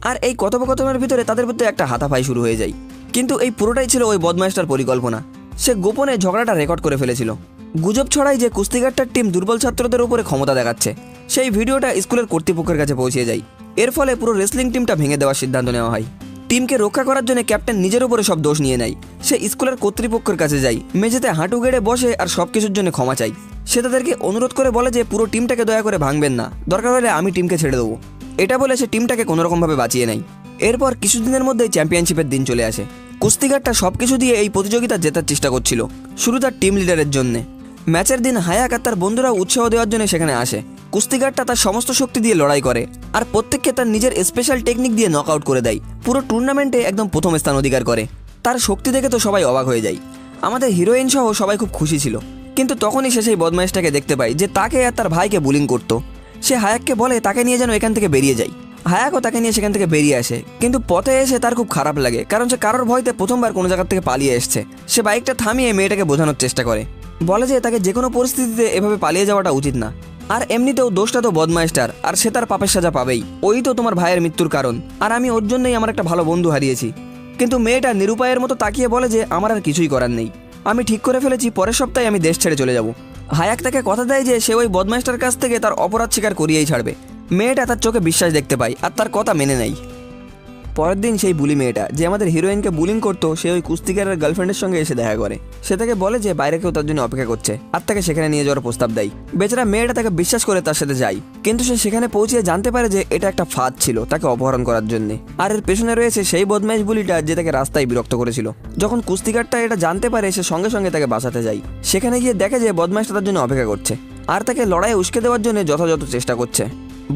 আর এই কথোপকথনের ভিতরে তাদের মধ্যে একটা হাতাফাই শুরু হয়ে যায়। কিন্তু এই পুরোটাই ছিল ওই বদমাইশটার পরিকল্পনা। সে গোপনে ঝগড়াটা রেকর্ড করে ফেলেছিল। গুজব ছড়ায় যে কুস্তিগারটার টিম দুর্বল ছাত্রদের উপরে ক্ষমতা দেখাচ্ছে। সেই ভিডিওটা স্কুলের কর্তৃপক্ষের কাছে পৌঁছে যায়। এর ফলে পুরো রেসলিং টিমটা ভেঙে দেওয়ার সিদ্ধান্ত নেওয়া হয়। টিমকে রক্ষা করার জন্য ক্যাপ্টেন নিজের উপরে সব দোষ নিয়ে নেয়। সে স্কুলের কর্তৃপক্ষের কাছে যায়, মেঝেতে হাঁটু গেড়ে বসে আর সব কিছুর জন্য ক্ষমা চাই। সে তাদেরকে অনুরোধ করে বলে যে পুরো টিমটাকে দয়া করে ভাঙবেন না, দরকার হলে আমি টিমকে ছেড়ে দেবো। এটা বলে সে টিমটাকে কোনোরকমভাবে বাঁচিয়ে নেয়। এরপর কিছুদিনের মধ্যেই চ্যাম্পিয়নশিপের দিন চলে আসে। কুস্তিগারটা সব কিছু দিয়ে এই প্রতিযোগিতা জেতার চেষ্টা করছিল, শুরু তার টিম লিডারের জন্যে। ম্যাচের দিন হায়াক আর তার বন্ধুরা উৎসাহ দেওয়ার জন্য সেখানে আসে। কুস্তিগারটা তার সমস্ত শক্তি দিয়ে লড়াই করে আর প্রত্যেককে তার নিজের স্পেশাল টেকনিক দিয়ে নকআউট করে দেয়। পুরো টুর্নামেন্টে একদম প্রথম স্থান অধিকার করে। তার শক্তি দেখে তো সবাই অবাক হয়ে যায়। আমাদের হিরোইন সহ সবাই খুব খুশি ছিল। কিন্তু তখনই সে সেই বদমাইশটাকে দেখতে পায় যে তাকে আর তার ভাইকে বুলিং করতো। সে হায়াককে বলে তাকে নিয়ে যেন এখান থেকে বেরিয়ে যায়। হায়াকও তাকে নিয়ে সেখান থেকে বেরিয়ে আসে, কিন্তু পথে এসে তার খুব খারাপ লাগে, কারণ সে কারোর ভয়তে প্রথমবার কোনো জায়গা থেকে পালিয়ে এসছে। সে বাইকটা থামিয়ে মেয়েটাকে বোঝানোর চেষ্টা করে, বলে যে তাকে যে কোনো পরিস্থিতিতে এভাবে পালিয়ে যাওয়াটা উচিত না। আর এমনিতেও দোষটা তো বদমাইশটার, আর সে তার পাপের সাজা পাবেই। ওই তো তোমার ভাইয়ের মৃত্যুর কারণ, আর আমি ওর জন্যই আমার একটা ভালো বন্ধু হারিয়েছি। কিন্তু মেয়েটা নিরুপায়ের মতো তাকিয়ে বলে যে আমার আর কিছুই করার নেই, আমি ঠিক করে ফেলেছি পরের সপ্তাহে আমি দেশ ছেড়ে চলে যাব। হায়াক তাকে কথা দেয় যে সে ওই বদমাইশটার কাছ থেকে তার অপরাধ স্বীকার করিয়েই ছাড়বে। মেয়েটা তার চোখে বিশ্বাস দেখতে পায় আর তার কথা মেনে নেয়। পরের দিন সেই বুলি মেয়েটা যে আমাদের হিরোইনকে বুলিং করতো, সে ওই কুস্তিগারের গার্লফ্রেন্ডের সঙ্গে এসে দেখা করে। সে তাকে বলে যে বাইরে কেউ তার জন্য অপেক্ষা করছে আর তাকে সেখানে নিয়ে যাওয়ার প্রস্তাব দেয়। বেচারা মেয়েটা তাকে বিশ্বাস করে তার সাথে যায়, কিন্তু সে সেখানে পৌঁছে জানতে পারে যে এটা একটা ফাঁদ ছিল তাকে অপহরণ করার জন্য। আর এর পেছনে রয়েছে সেই বদমাইশ বুলিটা যে তাকে রাস্তায় বিরক্ত করেছিল। যখন কুস্তিগারটা এটা জানতে পারে, সে সঙ্গে সঙ্গে তাকে বাঁচাতে যায়। সেখানে গিয়ে দেখে যে বদমাইশটা তার জন্য অপেক্ষা করছে আর তাকে লড়াইয়ে উস্কে দেওয়ার জন্য যথাযথ চেষ্টা করছে।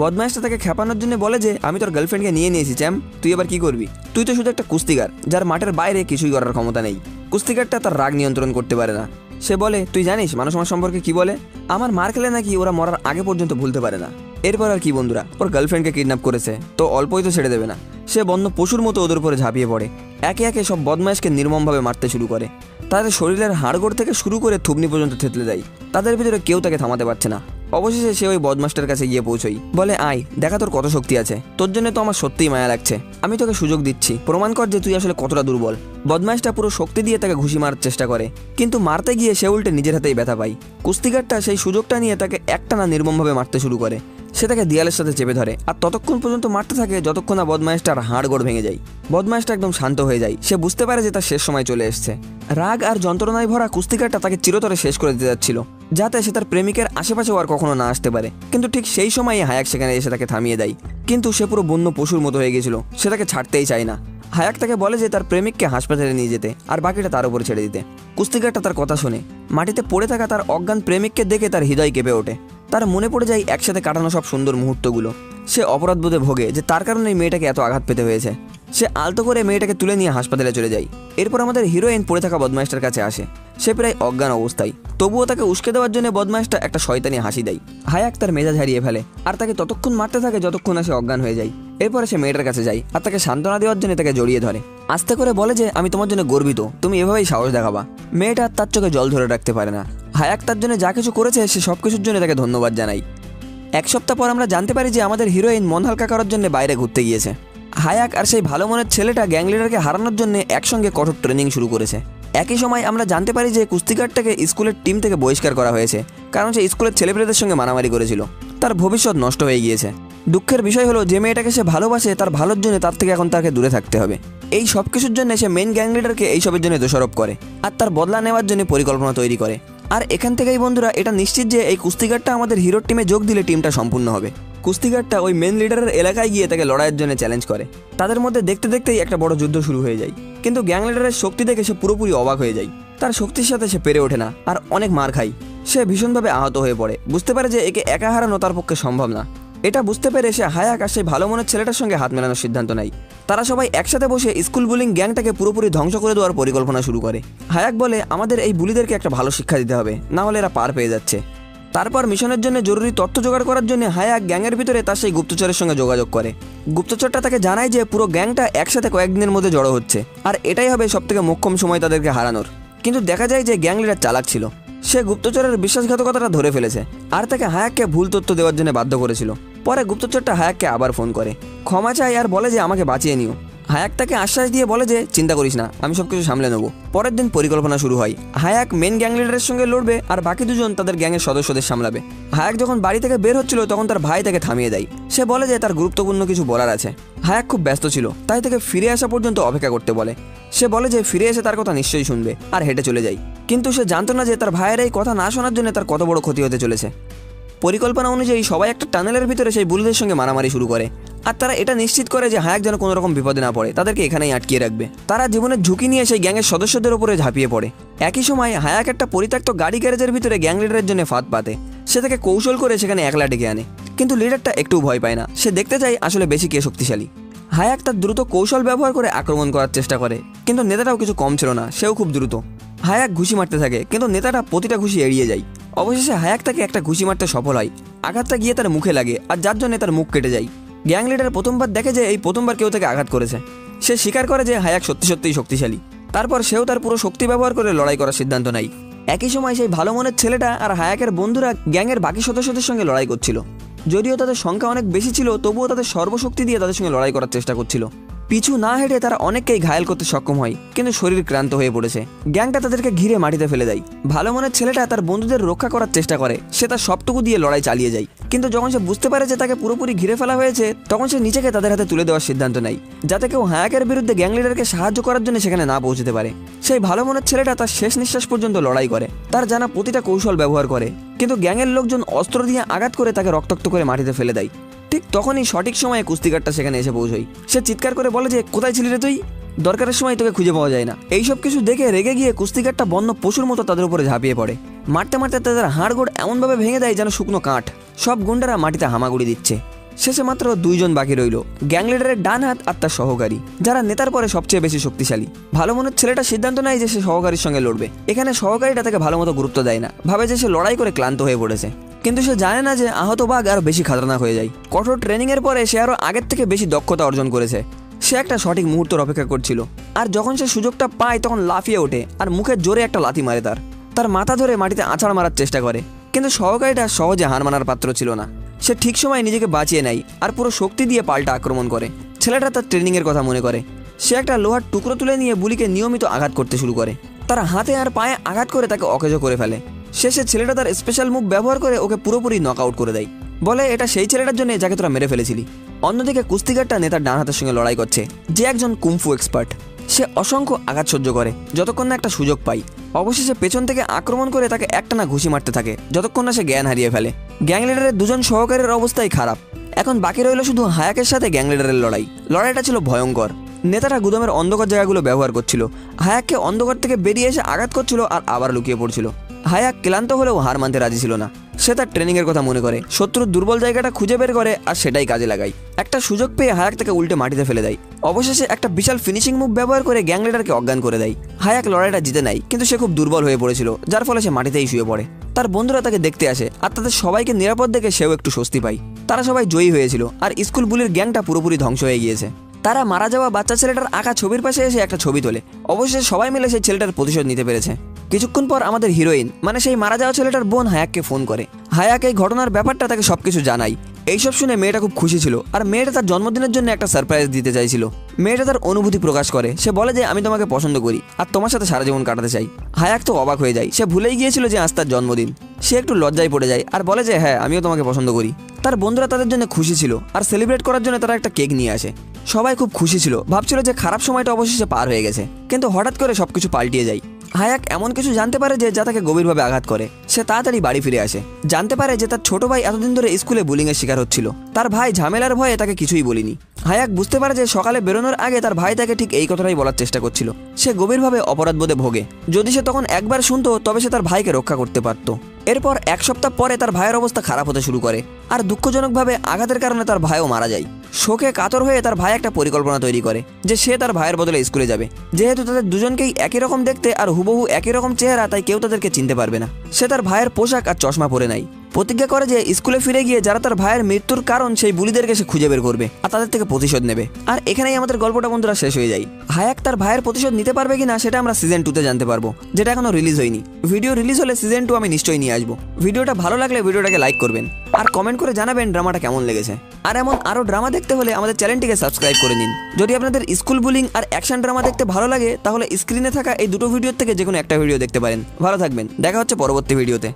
বদমাইশটা তাকে খেপানোর জন্য বলে যে আমি তোর গার্লফ্রেন্ডকে নিয়ে নিয়েছি চ্যাম্প, তুই এবার কি করবি? তুই তো শুধু একটা কুস্তিগার যার মাঠের বাইরে কিছুই করার ক্ষমতা নেই। কুস্তিগারটা তার রাগ নিয়ন্ত্রণ করতে পারে না। সে বলে তুই জানিস মানুষ আমার সম্পর্কে কি বলে? আমার মার খেলে নাকি ওরা মরার আগে পর্যন্ত ভুলতে পারে না। এরপর আর কি বন্ধুরা, ওর গার্লফ্রেন্ডকে কিডন্যাপ করেছে তো অল্পই তো ছেড়ে দেবে না। সে বন্য পশুর মতো ওদের উপরে ঝাঁপিয়ে পড়ে, একে একে সব বদমাইশকে নির্মমভাবে মারতে শুরু করে। তাদের শরীরের হাড়গোড় থেকে শুরু করে থুবনি পর্যন্ত থেতলে দেয়। তাদের ভিতরে কেউ তাকে থামাতে পারছে না। অবশেষে সে ওই বদমাস্টার কাছে গিয়ে পৌঁছই, বলে আয় দেখা তোর কত শক্তি আছে, তোর জন্য তো আমার সত্যিই মায়া লাগছে, আমি তোকে সুযোগ দিচ্ছি, প্রমাণ কর যে তুই আসলে কতটা দুর্বল। বদমাইশটা পুরো শক্তি দিয়ে তাকে ঘুষি মারার চেষ্টা করে, কিন্তু মারতে গিয়ে সে উল্টে নিজের হাতেই ব্যথা পায়। কুস্তিগারটা সেই সুযোগটা নিয়ে তাকে একটানা নির্মমভাবে মারতে শুরু করে। সে তাকে দেয়ালের সাথে চেপে ধরে আর ততক্ষণ পর্যন্ত মারতে থাকে যতক্ষণ না বদমাইশটার হাড়গোড় ভেঙে যায়। বদমাইশটা একদম শান্ত হয়ে যায়, সে বুঝতে পারে যে তার শেষ সময় চলে এসছে। রাগ আর যন্ত্রণায় ভরা কুস্তিগারটা তাকে চিরতরে শেষ করে দিতে যাচ্ছিল, যাতে সে তার প্রেমিকের আশেপাশেও আর কখনো না আসতে পারে। কিন্তু ঠিক সেই সময়ই হায়াক সেখানে এসে তাকে থামিয়ে দেয়। কিন্তু সে পুরো বন্য পশুর মতো হয়ে গেছিল, সে তাকে ছাড়তেই চায় না। হায়াক তাকে বলে যে তার প্রেমিককে হাসপাতালে নিয়ে যেতে আর বাকিটা তার উপরে ছেড়ে দিতে। কুস্তিগারটা তার কথা শুনে মাটিতে পড়ে থাকা তার অজ্ঞান প্রেমিককে দেখে তার হৃদয় কেঁপে ওঠে। তার মনে পড়ে যায় একসাথে কাটানো সব সুন্দর মুহূর্তগুলো। সে অপরাধবোধে ভোগে যে তার কারণে এই মেয়েটাকে এত আঘাত পেতে হয়েছে। সে আলতো করে মেয়েটাকে তুলে নিয়ে হাসপাতালে চলে যায়। এরপর আমাদের হিরোইন পড়ে থাকা বদমাইশটার কাছে আসে। সে প্রায় অজ্ঞান অবস্থায়, তবুও তাকে উস্কে দেওয়ার জন্য বদমাইশটা একটা শয়তানি হাসি দেয়। হায়াক তার মেজাজ হারিয়ে ফেলে আর তাকে ততক্ষণ মারতে থাকে যতক্ষণ না সে অজ্ঞান হয়ে যায়। এরপরে সে মেয়েটার কাছে যায় আর তাকে সান্ত্বনা দেওয়ার জন্য তাকে জড়িয়ে ধরে, আস্তে করে বলে যে আমি তোমার জন্য গর্বিত, তুমি এভাবেই সাহস দেখাবা। মেয়েটা তার চোখে জল ধরে রাখতে পারে না। হায়াক তার জন্য যা কিছু করেছে সে সব কিছুর জন্য তাকে ধন্যবাদ জানাই। এক সপ্তাহ পর আমরা জানতে পারি যে আমাদের হিরোইন মন হালকা করার জন্য বাইরে ঘুরতে গিয়েছে। হায়াক আর সেই ভালো মনের ছেলেটা গ্যাং লিডারকে হারানোর জন্য একসঙ্গে কঠোর ট্রেনিং শুরু করেছে। একই সময় আমরা জানতে পারি যে কুস্তিগারটাকে স্কুলের টিম থেকে বহিষ্কার করা হয়েছে, কারণ সে স্কুলের ছেলেপেলেদের সঙ্গে মারামারি করেছিল। তার ভবিষ্যৎ নষ্ট হয়ে গিয়েছে। দুঃখের বিষয় হলো যে মেয়েটাকে সে ভালোবাসে তার ভালোর জন্য তার থেকে এখন তাকে দূরে থাকতে হবে। এই সব কিছুর জন্য সে মেন গ্যাং লিডারকে এইসবের জন্য দোষারোপ করে আর তার বদলা নেওয়ার জন্য পরিকল্পনা তৈরি করে। আর এখান থেকেই বন্ধুরা এটা নিশ্চিত যে এই কুস্তিগারটা আমাদের হিরোর টিমে যোগ দিলে টিমটা সম্পূর্ণ হবে। কুস্তিগারটা ওই মেন লিডারের এলাকায় গিয়ে তাকে লড়াইয়ের জন্য চ্যালেঞ্জ করে। তাদের মধ্যে দেখতে দেখতেই একটা বড় যুদ্ধ শুরু হয়ে যায়, কিন্তু গ্যাং লিডারের শক্তি দেখে সে পুরোপুরি অবাক হয়ে যায়। তার শক্তির সাথে সে পেরে ওঠে না আর অনেক মার খায়। সে ভীষণভাবে আহত হয়ে পড়ে, বুঝতে পারে যে একে একা হারানো তার পক্ষে সম্ভব না। এটা বুঝতে পেরে সে হায়াক আর সেই ভালো মনের ছেলেটার সঙ্গে হাত মেলানোর সিদ্ধান্ত নেয়। তারা সবাই একসাথে বসে স্কুল বুলিং গ্যাংটাকে পুরোপুরি ধ্বংস করে দেওয়ার পরিকল্পনা শুরু করে। হায়াক বলে আমাদের এই বুলিদেরকে একটা ভালো শিক্ষা দিতে হবে, না হলে এরা পার পেয়ে যাচ্ছে। তারপর মিশনের জন্য জরুরি তথ্য জোগাড় করার জন্য হায়াক গ্যাংয়ের ভিতরে তার সেই গুপ্তচরের সঙ্গে যোগাযোগ করে। গুপ্তচরটা তাকে জানায় যে পুরো গ্যাংটা একসাথে কয়েকদিনের মধ্যে জড়ো হচ্ছে আর এটাই হবে সবথেকে মোক্ষম সময় তাদেরকে হারানোর। কিন্তু দেখা যায় যে গ্যাং লিডার চালাক ছিল। সে গুপ্তচরের বিশ্বাসঘাতকতাটা ধরে ফেলেছে আর তাকে হায়াককে ভুল তথ্য দেওয়ার জন্য বাধ্য করেছিল। পরে গুপ্তচরটা হায়াককে আবার ফোন করে, ক্ষমা চায় আর বলে যে আমাকে বাঁচিয়ে নিও। হায়াক তাকে আশ্বাস দিয়ে বলে যে চিন্তা করিস না, আমি সবকিছু সামলে নেবো। পরের দিন পরিকল্পনা শুরু হয়। হায়াক মেন গ্যাং লিডারের সঙ্গে লড়বে আর বাকি দুজন তাদের গ্যাংয়ের সদস্যদের সামলাবে। হায়াক যখন বাড়ি থেকে বের হচ্ছিল তখন তার ভাই তাকে থামিয়ে দেয়। সে বলে যে তার গুরুত্বপূর্ণ কিছু বলার আছে। হায়াক খুব ব্যস্ত ছিল, তাই তাকে ফিরে আসা পর্যন্ত অপেক্ষা করতে বলে। সে বলে যে ফিরে এসে তার কথা নিশ্চয়ই শুনবে আর হেঁটে চলে যায়। কিন্তু সে জানতো না যে তার ভাইয়ের এই কথা না শোনার জন্য তার কত বড় ক্ষতি হতে চলেছে। পরিকল্পনা অনুযায়ী সবাই একটা টানেলের ভিতরে সেই বুলিদের সঙ্গে মারামারি শুরু করে আর তারা এটা নিশ্চিত করে যে হায়াক যেন কোনো রকম বিপদে না পড়ে, তাদেরকে এখানেই আটকিয়ে রাখবে। তারা জীবনের ঝুঁকি নিয়ে সেই গ্যাংয়ের সদস্যদের উপরে ঝাঁপিয়ে পড়ে। একই সময় হায়াক একটা পরিত্যক্ত গাড়ি গ্যারেজের ভিতরে গ্যাং লিডারের জন্য ফাঁদ পাতে। সে তাকে কৌশল করে সেখানে একলা ডেকে আনে, কিন্তু লিডারটা একটু ভয় পায় না। সে দেখতে চায় আসলে বেশি কে শক্তিশালী। হায়াক তার দ্রুত কৌশল ব্যবহার করে আক্রমণ করার চেষ্টা করে, কিন্তু নেতাটাও কিছু কম ছিল না, সেও খুব দ্রুত। হায়াক ঘুষি মারতে থাকে, কিন্তু নেতাটা প্রতিটা ঘুষি এড়িয়ে যায়। অবশেষে হায়াক তাকে একটা ঘুষি মারতে সফল হয়। আঘাতটা গিয়ে তার মুখে লাগে আর যার জন্য তার মুখ কেটে যায়। গ্যাং লিডার প্রথমবার দেখে যে এই প্রথমবার কেউ তাকে আঘাত করেছে। সে স্বীকার করে যে হায়াক সত্যি সত্যিই শক্তিশালী। তারপর সেও তার পুরো শক্তি ব্যবহার করে লড়াই করার সিদ্ধান্ত নেয়। একই সময় সেই ভালো মনের ছেলেটা আর হায়াকের বন্ধুরা গ্যাংয়ের বাকি সদস্যদের সঙ্গে লড়াই করছিল। যদিও তাদের সংখ্যা অনেক বেশি ছিল, তবুও তাদের সর্বশক্তি দিয়ে তাদের সঙ্গে লড়াই করার চেষ্টা করছিল। পিছু না হেঁটে তারা অনেককেই ঘায়েল করতে সক্ষম হয়, কিন্তু শরীর ক্লান্ত হয়ে পড়েছে। গ্যাংটা তাদেরকে ঘিরে মাটিতে ফেলে দেয়। ভালো মনের ছেলেটা তার বন্ধুদের রক্ষা করার চেষ্টা করে। সে তার সবটুকু দিয়ে লড়াই চালিয়ে যায়, কিন্তু যখন সে বুঝতে পারে যে তাকে পুরোপুরি ঘিরে ফেলা হয়েছে, তখন সে নিজেকে তাদের হাতে তুলে দেওয়ার সিদ্ধান্ত নেয়, যাতে কেউ হায়াকের বিরুদ্ধে গ্যাং লিডারকে সাহায্য করার জন্য সেখানে না পৌঁছতে পারে। সেই ভালো মনের ছেলেটা তার শেষ নিঃশ্বাস পর্যন্ত লড়াই করে, তার জানা প্রতিটা কৌশল ব্যবহার করে, কিন্তু গ্যাংয়ের লোকজন অস্ত্র দিয়ে আঘাত করে তাকে রক্তাক্ত করে মাটিতে ফেলে দেয়। ঠিক তখনই সঠিক সময়ে কুস্তিকারটা সেখানে এসে পৌঁছয়। সে চিৎকার করে বলে যে কোথায় ছিলি রে তুই, দরকারের সময় তোকে খুঁজে পাওয়া যায় না। এইসব কিছু দেখে রেগে গিয়ে কুস্তিকারটা বন্য পশুর মতো তাদের উপরে ঝাঁপিয়ে পড়ে। মারতে মারতে তাদের হাড়গোড় এমনভাবে ভেঙে দেয় যেন শুকনো কাঠ। সব গুন্ডারা মাটিতে হামাগুড়ি দিচ্ছে। শেষে মাত্র দুইজন বাকি রইল, গ্যাং লিডারের ডান হাত আর তার সহকারী, যারা নেতার পরে সবচেয়ে বেশি শক্তিশালী। ভালো মনের ছেলেটা সিদ্ধান্ত নেয় যে সে সহকারীর সঙ্গে লড়বে। এখানে সহকারীটা তাকে ভালো মতো গুরুত্ব দেয় না, ভাবে যে সে লড়াই করে ক্লান্ত হয়ে পড়েছে। কিন্তু সে জানে না যে আহত বাঘ আরো বেশি খাতরনাক হয়ে যায়। কঠোর ট্রেনিং এর পরে সে আরো আগের থেকে বেশি দক্ষতা অর্জন করেছে। সে একটা সঠিক মুহূর্তের অপেক্ষা করছিল, আর যখন সে সুযোগটা পায় তখন লাফিয়ে ওঠে আর মুখে জোরে একটা লাথি মারে। তার মাথা ধরে মাটিতে আছাড় মারার চেষ্টা করে, কিন্তু সহকারীটা সহজে হার মানার পাত্র ছিল না। সে ঠিক সময় নিজেকে বাঁচিয়ে নেয় আর পুরো শক্তি দিয়ে পাল্টা আক্রমণ করে। ছেলেটা তার ট্রেনিং এর কথা মনে করে। সে একটা লোহার টুকরো তুলে নিয়ে বুলিকে নিয়মিত আঘাত করতে শুরু করে। তার হাতে আর পায়ে আঘাত করে তাকে অকেজো করে ফেলে। শেষে ছেলেটা তার স্পেশাল মুভ ব্যবহার করে ওকে পুরোপুরি নক আউট করে দেয়। বলে এটা সেই ছেলেটার জন্য যাকে তোরা মেরে ফেলেছিলি। অন্যদিকে কুস্তিকারটা নেতার ডান হাতের সঙ্গে লড়াই করছে, যে একজন কুমফু এক্সপার্ট। সে অসংখ্য আঘাত সহ্য করে যতক্ষণ না একটা সুযোগ পায়। অবশেষে পেছন থেকে আক্রমণ করে তাকে একটানা ঘুষি মারতে থাকে যতক্ষণ না সে জ্ঞান হারিয়ে ফেলে। গ্যাং লিডারের দুজন সহকারীর অবস্থাই খারাপ। এখন বাকি রইল শুধু হায়াকের সাথে গ্যাং লিডারের লড়াই। লড়াইটা ছিল ভয়ঙ্কর। নেতারা গুদামের অন্ধকার জায়গাগুলো ব্যবহার করছিল, হায়াককে অন্ধকার থেকে বেরিয়ে এসে আঘাত করছিল আর আবার লুকিয়ে পড়ছিল। হায়াক ক্লান্ত হলেও হার মানতে রাজি ছিল না। সে তার ট্রেনিং এর কথা মনে করে, শত্রুর দুর্বল জায়গাটা খুঁজে বের করে আর সেটাই কাজে লাগায়। একটা সুযোগ পেয়ে হায়াক তাকে উল্টে মাটিতে ফেলে দেয়। অবশেষে একটা বিশাল ফিনিশিং মুভ ব্যবহার করে গ্যাং লিডারকে অজ্ঞান করে দেয়। হায়াক লড়াইটা জিতে নেয়, কিন্তু সে খুব দুর্বল হয়ে পড়েছিল, যার ফলে সে মাটিতেই শুয়ে পড়ে। তার বন্ধুরা তাকে দেখতে আসে আর তাদের সবাইকে নিরাপদ দেখে সেও একটু স্বস্তি পায়। তারা সবাই জয়ী হয়েছিল আর স্কুল বুলির গ্যাংটা পুরোপুরি ধ্বংস হয়ে গিয়েছে। তারা মারা যাওয়া বাচ্চা ছেলেটার আঁকা ছবির পাশে এসে একটা ছবি তোলে। অবশেষে সবাই মিলে সেই ছেলেটার প্রতিশোধ নিতে পেরেছে। কিছুক্ষণ পর আমাদের হিরোইন মানে সেই মারা যাওয়া ছেলেটার বোন হায়াককে ফোন করে। হায়াক এই ঘটনার ব্যাপারটা তাকে সবকিছু জানায়। এইসব শুনে মেয়েটা খুব খুশি ছিল আর মেয়েটা তার জন্মদিনের জন্য একটা সারপ্রাইজ দিতে চাইছিল। মেয়েটা তার অনুভূতি প্রকাশ করে। সে বলে যে আমি তোমাকে পছন্দ করি আর তোমার সাথে সারা জীবন কাটাতে চাই। হায়াক তো অবাক হয়ে যায়, সে ভুলেই গিয়েছিল যে আজ তার জন্মদিন। সে একটু লজ্জায় পড়ে যায় আর বলে যে হ্যাঁ, আমিও তোমাকে পছন্দ করি। তার বন্ধুরা তাদের জন্য খুশি ছিল আর সেলিব্রেট করার জন্য তারা একটা কেক নিয়ে আসে। সবাই খুব খুশি ছিল, ভাবছিল যে খারাপ সময়টা অবশেষে পার হয়ে গেছে, কিন্তু হঠাৎ করে সবকিছু পাল্টিয়ে যায়। হায়াক এমন কিছু জানতে পারে যে যা তাকে গভীরভাবে আঘাত করে। সে তাড়াতাড়ি বাড়ি ফিরে আসে, জানতে পারে যে তার ছোট ভাই এতদিন ধরে স্কুলে বুলিং এর শিকার হচ্ছিল। তার ভাই ঝামেলার ভয়ে তাকে কিছুই বলেনি। হায়াক বুঝতে পারে যে সকালে বেরোনোর আগে তার ভাই তাকে ঠিক এই কথাটাই বলার চেষ্টা করছিল। সে গভীরভাবে অপরাধবোধে ভোগে। যদি সে তখন একবার শুনতো তবে সে তার ভাইকে রক্ষা করতে পারত। এরপর এক সপ্তাহ পরে তার ভাইয়ের অবস্থা খারাপ হতে শুরু করে আর দুঃখজনকভাবে আঘাতের কারণে তার ভাইও মারা যায়। শোকে কাতর হয়ে তার ভাই একটা পরিকল্পনা তৈরি করে যে সে তার ভাইয়ের বদলে স্কুলে যাবে। যেহেতু তাদের দুজনকেই একই রকম দেখতে আর হুবহু একই রকম চেহারা, তাই কেউ তাদেরকে চিনতে পারবে না। সে তার ভাইয়ের পোশাক আর চশমা পরে নেয়। প্রতিজ্ঞা করে যে স্কুলে ফিরে গিয়ে যারা তার ভাইয়ের মৃত্যুর কারণ সেই বুলিদেরকে সে খুঁজে বের করবে আর তাদের থেকে প্রতিশোধ নেবে। আর এখানেই আমাদের গল্পটা বন্ধুরা শেষ হয়ে যায়। হায়াক তার ভাইয়ের প্রতিশোধ নিতে পারবে কিনা সেটা আমরা সিজন 2-তে জানতে পারবো, যেটা এখনো রিলিজ হয়নি। ভিডিও রিলিজ হলে সিজন 2 আমি নিশ্চয়ই নিয়ে আসবো। ভিডিওটা ভালো লাগলে ভিডিওটাকে লাইক করবেন আর কমেন্ট করে জানাবেন ড্রামাটা কেমন লেগেছে। আর এমন আরো ড্রামা দেখতে হলে আমাদের চ্যানেলটিকে সাবস্ক্রাইব করে নিন। যদি আপনাদের স্কুল বুলিং আর অ্যাকশন ড্রামা দেখতে ভালো লাগে তাহলে স্ক্রিনে থাকা এই দুটো ভিডিওর থেকে যে কোনো একটা ভিডিও দেখতে পারেন। ভালো থাকবেন, দেখা হচ্ছে পরবর্তী ভিডিওতে।